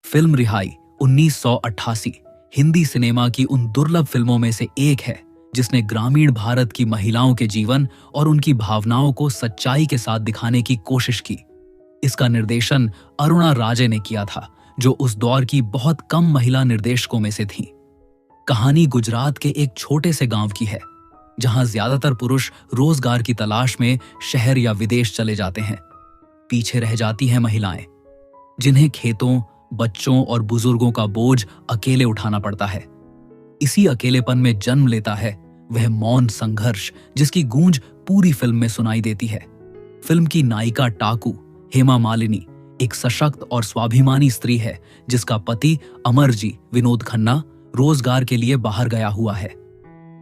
Film रिहाई 1988 Hindi cinema की उन दुर्लभ फिल्मों में से एक है जिसने ग्रामीण भारत की महिलाओं के जीवन और उनकी भावनाओं को सच्चाई के साथ दिखाने की कोशिश की। इसका निर्देशन अरुणा राजे ने किया था, जो उस दौर की बहुत कम महिला निर्देशकों में से थीं। कहानी गुजरात के एक छोटे से गांव की है, जहां ज्यादातर पुरुष रोजगार की तलाश में शहर या विदेश चले जाते हैं। पीछे रह जाती हैं महिलाएं, जिन्हें खेतों, बच्चों और बुजुर्गों का बोझ अकेले उठाना पड़ता है। इसी अकेलेपन में जन्म लेता है वह मौन संघर्ष जिसकी गूंज पूरी फिल्म में सुनाई देती है। फिल्म की नायिका टाकू हेमा मालिनी एक सशक्त और स्वाभिमानी स्त्री है, जिसका पति अमरजी विनोद खन्ना रोजगार के लिए बाहर गया हुआ है।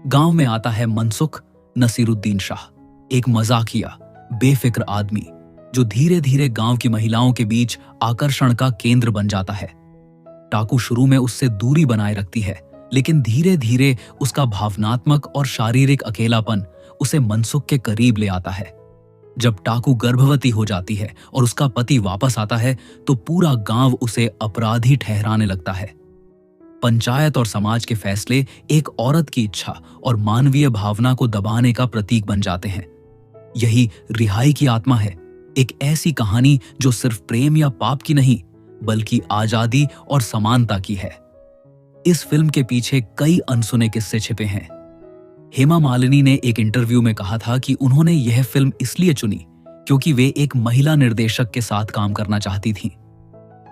गांव में आता है मनसुख नसीरुद्दीन शाह, एक मजाकिया बेफिक्र आदमी जो धीरे धीरे गांव की महिलाओं के बीच आकर्षण का केंद्र बन जाता है। टाकू शुरू में उससे दूरी बनाए रखती है, लेकिन धीरे धीरे उसका भावनात्मक और शारीरिक अकेलापन उसे मनसुख के करीब ले आता है। जब टाकू गर्भवती हो जाती है और उसका पति वापस आता है, तो पूरा गांव उसे अपराधी ठहराने लगता है। पंचायत और समाज के फैसले एक औरत की इच्छा और मानवीय भावना को दबाने का प्रतीक बन जाते हैं। यही रिहाई की आत्मा है, एक ऐसी कहानी जो सिर्फ प्रेम या पाप की नहीं, बल्कि आजादी और समानता की है। इस फिल्म के पीछे कई अनसुने किस्से छिपे हैं। हेमा मालिनी ने एक इंटरव्यू में कहा था कि उन्होंने यह फिल्म इसलिए चुनी क्योंकि वे एक महिला निर्देशक के साथ काम करना चाहती थीं।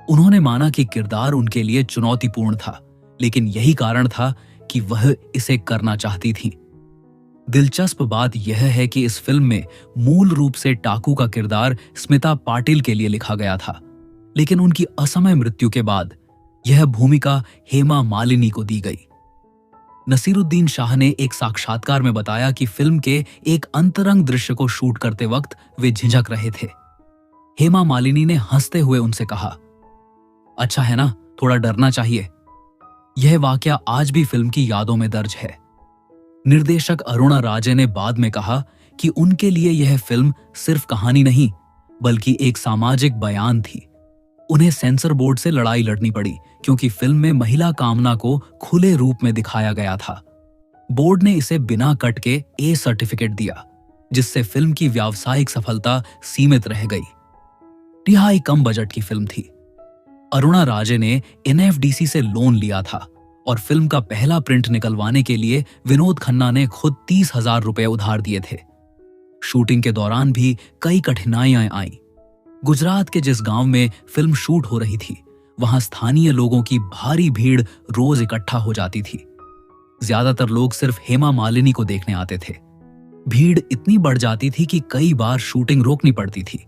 उन्होंने माना कि किरदार उनके लिए चुनौतीपूर्ण था, लेकिन यही कारण था कि वह इसे करना चाहती थीं। दिलचस्प बात यह है कि इस फिल्म में मूल रूप से टाकू का किरदार स्मिता पाटिल के लिए लिखा गया था, लेकिन उनकी असमय मृत्यु के बाद यह भूमिका हेमा मालिनी को दी गई। नसीरुद्दीन शाह ने एक साक्षात्कार में बताया कि फिल्म के एक अंतरंग दृश्य को शूट करते वक्त वे झिझक रहे थे। हेमा मालिनी ने हंसते हुए उनसे कहा, अच्छा है ना, थोड़ा डरना चाहिए। यह वाकया आज भी फिल्म की यादों में दर्ज है। निर्देशक अरुणा राजे ने बाद में कहा कि उनके लिए यह फिल्म सिर्फ कहानी नहीं, बल्कि एक सामाजिक बयान थी। उन्हें सेंसर बोर्ड से लड़ाई लड़नी पड़ी क्योंकि फिल्म में महिला कामना को खुले रूप में दिखाया गया था। बोर्ड ने इसे बिना कट के ए सर्टिफिकेट दिया, जिससे फिल्म की व्यावसायिक सफलता सीमित रह गई। रिहाई कम बजट की फिल्म थी। अरुणा राजे ने एनएफडीसी से लोन लिया था और फिल्म का पहला प्रिंट निकलवाने के लिए विनोद खन्ना ने खुद 30,000 रुपए उधार दिए थे। शूटिंग के दौरान भी कई कठिनाइयां आईं। गुजरात के जिस गांव में फिल्म शूट हो रही थी, वहां स्थानीय लोगों की भारी भीड़ रोज इकट्ठा हो जाती थी। ज्यादातर लोग सिर्फ हेमा मालिनी को देखने आते थे। भीड़ इतनी बढ़ जाती थी कि कई बार शूटिंग रोकनी पड़ती थी।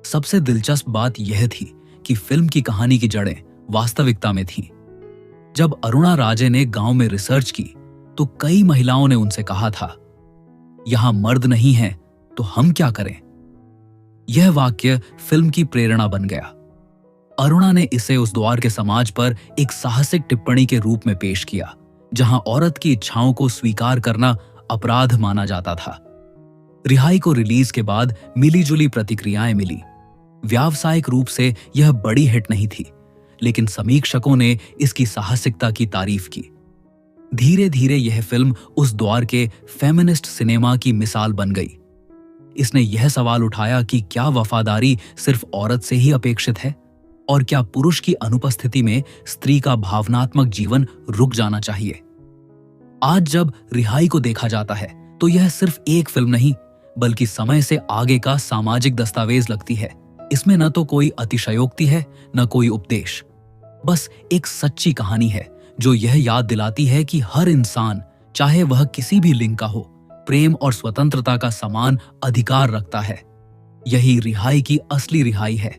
सबसे दिलचस्प बात यह थी कि फिल्म की कहानी की जड़ें वास्तविकता में थीं। जब अरुणा राजे ने गांव में रिसर्च की, तो कई महिलाओं ने उनसे कहा था, यहां मर्द नहीं है तो हम क्या करें। यह वाक्य फिल्म की प्रेरणा बन गया। अरुणा ने इसे उस दौर के समाज पर एक साहसिक टिप्पणी के रूप में पेश किया, जहां औरत की इच्छाओं को स्वीकार करना अपराध माना जाता था। रिहाई को रिलीज के बाद मिलीजुली प्रतिक्रियाएं मिली। व्यावसायिक रूप से यह बड़ी हिट नहीं थी, लेकिन समीक्षकों ने इसकी साहसिकता की तारीफ की। धीरे धीरे यह फिल्म उस दौर के फेमिनिस्ट सिनेमा की मिसाल बन गई। इसने यह सवाल उठाया कि क्या वफादारी सिर्फ औरत से ही अपेक्षित है, और क्या पुरुष की अनुपस्थिति में स्त्री का भावनात्मक जीवन रुक जाना चाहिए। आज जब रिहाई को देखा जाता है, तो यह सिर्फ एक फिल्म नहीं, बल्कि समय से आगे का सामाजिक दस्तावेज लगती है। इसमें न तो कोई अतिशयोक्ति है, न कोई उपदेश, बस एक सच्ची कहानी है जो यह याद दिलाती है कि हर इंसान, चाहे वह किसी भी लिंग का हो, प्रेम और स्वतंत्रता का समान अधिकार रखता है। यही रिहाई की असली रिहाई है,